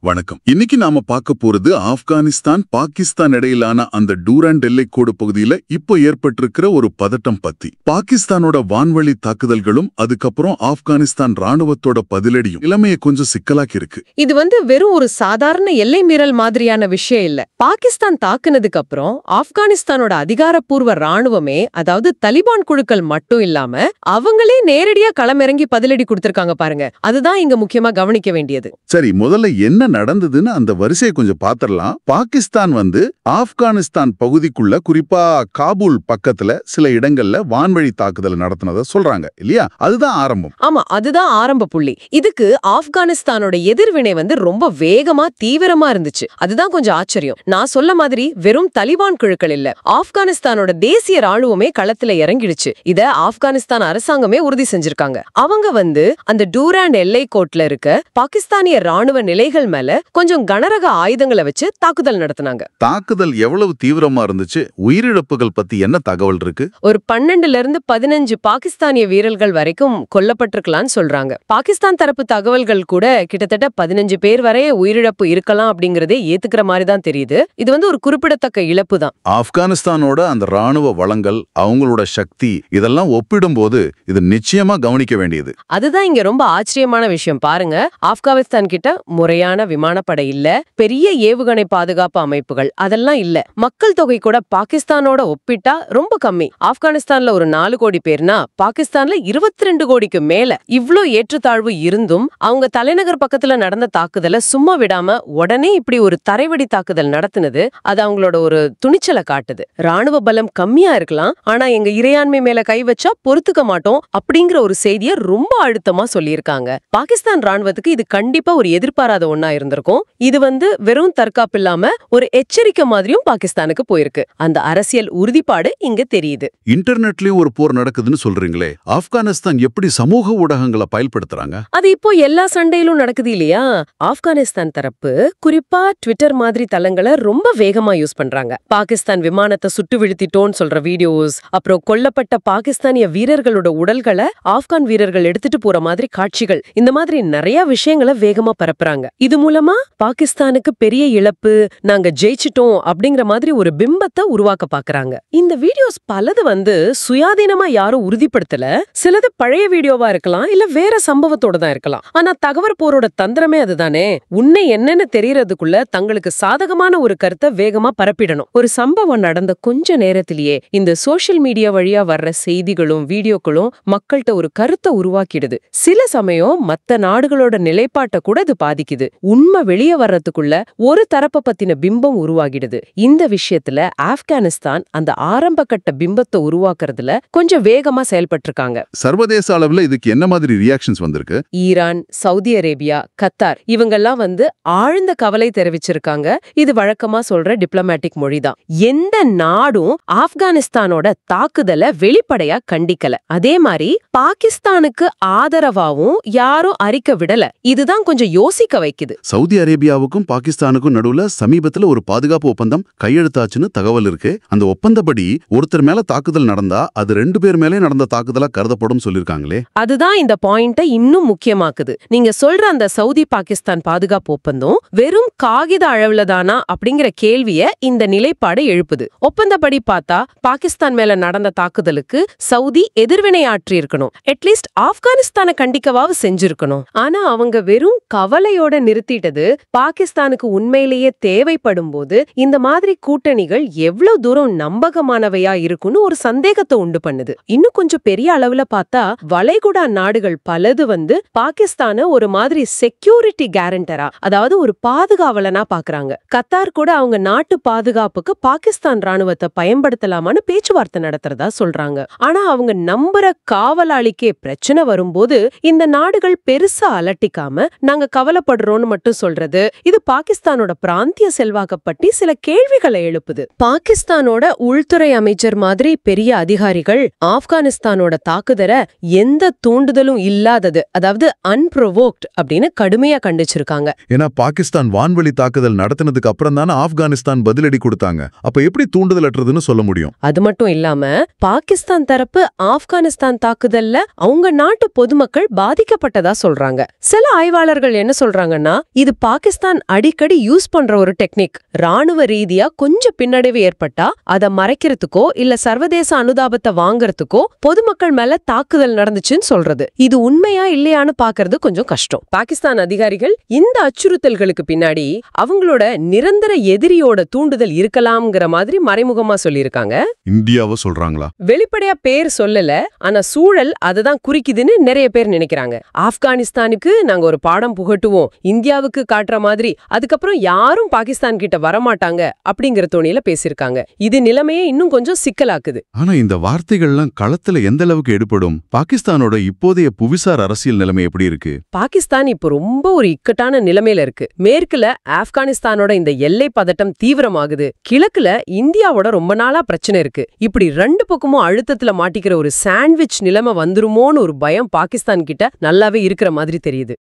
வணக்கம். இன்னைக்கு நாம பார்க்க போறது ஆப்கானிஸ்தான் பாகிஸ்தான் இடையிலான அந்த டூராண்ட் எல்லைக்கோடு பகுதியில இப்போ ஏற்பட்டிருக்கிற ஒரு பதட்டம் பத்தி. பாகிஸ்தானோட வான்வழி தாக்குதல்களும் அதுக்கப்புறம் ஆப்கானிஸ்தான் ராணுவத்தோட பதிலடியும் நிலைமையை கொஞ்சம் சிக்கலாக்கி இருக்கு. இது வெறும் ஒரு சாதாரண எல்லை மீறல் மாதிரியான விஷயம் இல்ல. பாகிஸ்தான் தாக்குனதுக்கு அப்புறம் ஆப்கானிஸ்தானோட அதிகாரப்பூர்வ ராணுவமே, அதாவது தலிபான் குழுக்கள் மட்டும் இல்லாம அவங்களே நேரடியா களமிறங்கி பதிலடி கொடுத்திருக்காங்க பாருங்க. அதுதான் இங்க முக்கியமா கவனிக்க வேண்டியது. சரி, முதல்ல என்ன நடந்ததுன்னு அந்த வரிசையை கொஞ்சம் பாத்திரலாம். பாகிஸ்தான் ஆப்கானிஸ்தான் பகுதிக்குள்ள, குறிப்பா காபூல் பக்கத்துல சில இடங்கள்ல வான்வழி தாக்குதல் நடத்தினத சொல்றாங்க இல்லையா? அதுதான் ஆரம்பம். ஆமா, அதுதான் ஆரம்ப புள்ளி. இதுக்கு ஆப்கானிஸ்தானோட எதிர்வினை ரொம்ப வேகமா தீவிரமா இருந்துச்சு. அதுதான் கொஞ்சம் ஆச்சரியம். நான் சொல்ல மாதிரி வெறும் தலிபான் குழுக்கள் இல்ல, ஆப்கானிஸ்தானோட தேசிய ராணுவமே களத்துல இறங்கிடுச்சு. இத ஆப்கானிஸ்தான் அரசாங்கமே உறுதி செஞ்சிருக்காங்க. அவங்க அந்த டூராண்ட் எல்லை கோட்ல இருக்க பாகிஸ்தானிய ராணுவ நிலைகள் மேல கொஞ்சம் கனரக ஆயுதங்களை வச்சு தாக்குதல் நடத்தினாங்க. தாக்குதல் எவ்வளவு தீவிரமா இருந்துச்சு? உயிரிழப்புகள் பத்தி என்ன தகவல் இருக்கு? ஒரு 12-15 பாகிஸ்தானிய வீரர்கள் வரைக்கும் கொல்லப்பட்டிருக்கலாம்னு சொல்றாங்க. பாகிஸ்தான் தரப்பு தகவல்கள் கூட கிட்டத்தட்ட 15 பேர் வரை உயிரிழப்பு இருக்கலாம் அப்படிங்கறதே ஏத்துக்கிற மாதிரி தான் தெரியுது. இது ஒரு குறிப்பிடத்தக்க இழப்பு தான். ஆப்கானிஸ்தானோட அந்த ராணுவ வளங்கள், அவங்களோட சக்தி, இதெல்லாம் ஒப்பிடும்போது இது நிச்சயமா கவனிக்க வேண்டியது. அதுதான் இங்க ரொம்ப ஆச்சரியமான விஷயம். பாருங்க, ஆப்கானிஸ்தான் கிட்ட முறையான விமானப்படை இல்ல, பெரிய ஏவுகணை பாதுகாப்பு அமைப்புகள் அதெல்லாம் இல்ல. மக்கள் தொகை கூட பாகிஸ்தானோட ஒப்பிட்டா ரொம்ப கம்மி. ஆப்கானிஸ்தான்ல ஒரு 4 கோடி பேர்னா பாகிஸ்தான்ல 22 கோடிக்கு மேல. இவ்ளோ ஏற்றத்தாழ்வு இருந்தும் அவங்க தலைநகர் பக்கத்துல நடந்த தாக்குதலை சும்மா விடாம உடனே இப்படி ஒரு தரைவடி தாக்குதல் நடத்தினது, அது அவங்களோட ஒரு துணிச்சலை காட்டுது. ராணுவ பலம் கம்மியா இருக்கலாம், ஆனா எங்க இறையாண்மை மேல கை வச்சா பொறுத்துக்க மாட்டோம் அப்படிங்கிற ஒரு செய்தியை ரொம்ப அழுத்தமா சொல்லியிருக்காங்க. பாகிஸ்தான் ராணுவத்துக்கு இது கண்டிப்பா ஒரு எதிர்பாராத ஒண்ணா இருந்திருக்கும். இது வெறும் தற்காப்பு இல்லாம ஒரு எச்சரிக்கை மாதிரியும் பாகிஸ்தானுக்கு போயிருக்கு. அந்த அரசியல் உறுதிப்பாடு இங்க தெரியுது. இன்டர்நெட்லயும் ஒரு போர் நடக்குதுன்னு சொல்றீங்களே, ஆப்கானிஸ்தான் எப்படி சமூக ஊடகங்களை பயன்படுத்துறாங்க? அது இப்போ எல்லா சண்டையிலும் நடக்குது இல்லையா? ஆப்கானிஸ்தான் தரப்பு குறிப்பா ட்விட்டர் மாதிரி தளங்களை ரொம்ப வேகமா யூஸ் பண்றாங்க. பாகிஸ்தான் விமானத்தை சுட்டு வீழ்த்திட்டோன்னு சொல்ற வீடியோஸ், அப்புறம் கொல்லப்பட்ட பாகிஸ்தானிய வீரர்களோட உடல்களை ஆப்கான் வீரர்கள் எடுத்துட்டு போற மாதிரி காட்சிகள், இந்த மாதிரி நிறைய விஷயங்களை வேகமா பரப்புறாங்க. இது மூலமா பாகிஸ்தானுக்கு பெரிய இழப்பு, நாங்க ஜெயிச்சிட்டோம் அப்படிங்கிற மாதிரி ஒரு பிம்பத்தை உருவாக்க பாக்குறாங்க. இந்த வீடியோஸ் பலது சுயாதீனமா யாரும் உறுதிப்படுத்தல. சிலது பழைய வீடியோவா இருக்கலாம், இல்ல வேற சம்பவத்தோட தான் இருக்கலாம். ஆனா தகவல் போரோட தந்திரமே அதுதானே. உன்னை என்னன்னு தெரியறதுக்குள்ள தங்களுக்கு சாதகமான ஒரு கருத்தை வேகமா பரப்பிடணும். ஒரு சம்பவம் நடந்த கொஞ்ச நேரத்திலேயே இந்த சோசியல் மீடியா வழியா வர்ற செய்திகளும் வீடியோக்களும் மக்கள்கிட்ட ஒரு கருத்தை உருவாக்கிடுது. சில சமயம் மத்த நாடுகளோட நிலைப்பாட்டை கூட இது பாதிக்குது. உண்மை வெளியே வர்றதுக்குள்ள ஒரு தரப்பை பத்தின பிம்பம் உருவாகிடுது. இந்த விஷயத்துல ஆப்கானிஸ்தான் அந்த ஆரம்ப கட்ட பிம்பத்தை உருவாக்குறதுல கொஞ்சம் வேகமா செயல்பட்டிருக்காங்க. சர்வதேச அளவுல இதுக்கு என்ன மாதிரி ரியாக்ஷன்ஸ் வந்திருக்கு? ஈரான், சவுதி அரேபியா, கத்தார் இவங்கெல்லாம் ஆழ்ந்த கவலை தெரிவிச்சிருக்காங்க. இது வழக்கமா சொல்ற டிப்ளமேட்டிக் மொழிதான். எந்த நாடும் ஆப்கானிஸ்தானோட தாக்குதலை வெளிப்படையா கண்டிக்கல. அதே மாதிரி பாகிஸ்தானுக்கு ஆதரவாவும் யாரும் அறிக்கை விடல. இதுதான் கொஞ்சம் யோசிக்க வைக்குது. சவுதி அரேபியாவுக்கும் பாகிஸ்தானுக்கும் நடுவுல சமீபத்துல ஒரு பாதுகாப்பு ஒப்பந்தம் கையெழுத்தாச்சுன்னு தகவல் இருக்கு. அந்த ஒப்பந்தப்படி ஒருத்தர் மேல தாக்குதல் நடந்தா அது 2 பேர் மேலே நடந்த தாக்குதலா கருதப்படும் சொல்லிருக்காங்களே. அதுதான் இந்த பாயிண்ட இன்னும் முக்கியமாக்குது. நீங்க சொல்ற அந்த சவுதி பாகிஸ்தான் பாதுகாப்பு ஒப்பந்தம் வெறும் காகித அளவுல தானா அப்படிங்கிற கேள்விய இந்த நிலைப்பாடு எழுப்புது. ஒப்பந்தப்படி பார்த்தா பாகிஸ்தான் மேல நடந்த தாக்குதலுக்கு சவுதி எதிர்வினை ஆற்றி இருக்கணும். அட்லீஸ்ட் ஆப்கானிஸ்தானை கண்டிக்கவாவது செஞ்சிருக்கணும். ஆனா அவங்க வெறும் கவலையோட நிறுத்திட்டது பாகிஸ்தானுக்கு உண்மையிலேயே தேவைப்படும் போது இந்த மாதிரி கூட்டணிகள் எவ்வளவு தூரம் நம்பகமானவையா இருக்குன்னு ஒரு சந்தேகத்தை உண்டு பண்ணுது. இன்னும் கொஞ்சம் பெரிய அளவுல பார்த்தா வளைகுடா நாடுகள் பலது பாகிஸ்தான ஒரு மாதிரி செக்யூரிட்டி கேரண்டரா, அதாவது ஒரு பாதுகாவலனா பாக்குறாங்க. கத்தார் கூட அவங்க நாட்டு பாதுகாப்புக்கு பாகிஸ்தான் ராணுவத்தை பயன்படுத்தலாமான்னு பேச்சுவார்த்தை நடத்துறதா சொல்றாங்க. ஆனா அவங்க நம்புற காவலாளிக்கே பிரச்சனை வரும்போது இந்த நாடுகள் பெருசா அலட்டிக்காம நாங்க கவலைப்படுறோம்னு மட்டும் சொல்றது, இது பாகிஸ்தானோட பிராந்திய செல்வாக்க பற்றி சில கேள்விகளை எழுப்புது. பாகிஸ்தானோட உள்துறை அமைச்சர் மாதிரி பெரிய அதிகாரிகள் ஆப்கானிஸ்தானோட தாக்குதலை எந்த தூண்டுதலும் இல்லாதது, அதாவது அன்ப்ரோவோக்ட் அப்படின்னு கடுமையா கண்டிச்சிருக்காங்க. ஏன்னா பாகிஸ்தான் வான்வழி தாக்குதல் நடத்தினதுக்கு அப்புறம் தானே ஆப்கானிஸ்தான் பதிலடி கொடுத்தாங்க. அப்ப எப்படி தூண்டுதல் அற்றதுன்னு சொல்ல முடியும்? அது மட்டும் இல்லாம பாகிஸ்தான் தரப்பு ஆப்கானிஸ்தான் தாக்குதல்ல அவங்க நாட்டு பொதுமக்கள் பாதிக்கப்பட்டதா சொல்றாங்க. சில ஆய்வாளர்கள் என்ன சொல்றாங்கன்னா, இது பாகிஸ்தான் அடிக்கடி யூஸ் பண்ற ஒரு டெக்னிக். ராணுவ ரீதியா கொஞ்சம் பின்னடைவு ஏற்பட்டா அதை மறைக்கிறதுக்கோ இல்ல சர்வதேச அனுதாபத்தை வாங்கறதுக்கோ பொதுமக்கள் மேல தாக்குதல் நடந்துச்சுன்னு சொல்றது. இது உண்மையா இல்லையான்னு பாக்குறது கொஞ்சம் கஷ்டம். பாகிஸ்தான் அதிகாரிகள் இந்த அச்சுறுத்தல்களுக்கு பின்னாடி அவங்களோட நிரந்தர எதிரியோட தூண்டுதல் இருக்கலாம்ங்கிற மாதிரி மறைமுகமா சொல்லியிருக்காங்க. இந்தியாவை சொல்றாங்களா? வெளிப்படையா பேர் சொல்லல, ஆனா சூழல் அததான் குறிக்குதுன்னு நிறைய பேர் நினைக்கிறாங்க. ஆப்கானிஸ்தானுக்கு நாங்க ஒரு பாடம் புகட்டுவோம், இந்தியாவுக்கு காட்டுற மாதிரி, அதுக்கப்புறம் யாரும் பாகிஸ்தான் கிட்ட வரமாட்டாங்க அப்படிங்கிற தோணியில பேசியிருக்காங்க. இது நிலைமையை இன்னும் கொஞ்சம் சிக்கலாக்குது. ஆனா இந்த வார்த்தைகள்லாம் களத்துல எந்த அளவுக்கு எடுபடும்? பாகிஸ்தானோட இப்போதைய புவிசார் அரசியல் நிலைமை எப்படி இருக்கு? பாகிஸ்தான் இப்போ ரொம்ப ஒரு இக்கட்டான நிலைமையில இருக்கு. மேற்குல ஆப்கானிஸ்தானோட இந்த எல்லை பதட்டம் தீவிரமாகுது. கிழக்குல இந்தியாவோட ரொம்ப நாளா பிரச்சனை இருக்கு. இப்படி ரெண்டு பக்கமும் அழுத்தத்துல மாட்டிக்கிற ஒரு சாண்ட்விச் நிலைமை வந்துருமோன்னு ஒரு பயம் பாகிஸ்தான் கிட்ட நல்லாவே இருக்கிற மாதிரி தெரியுது.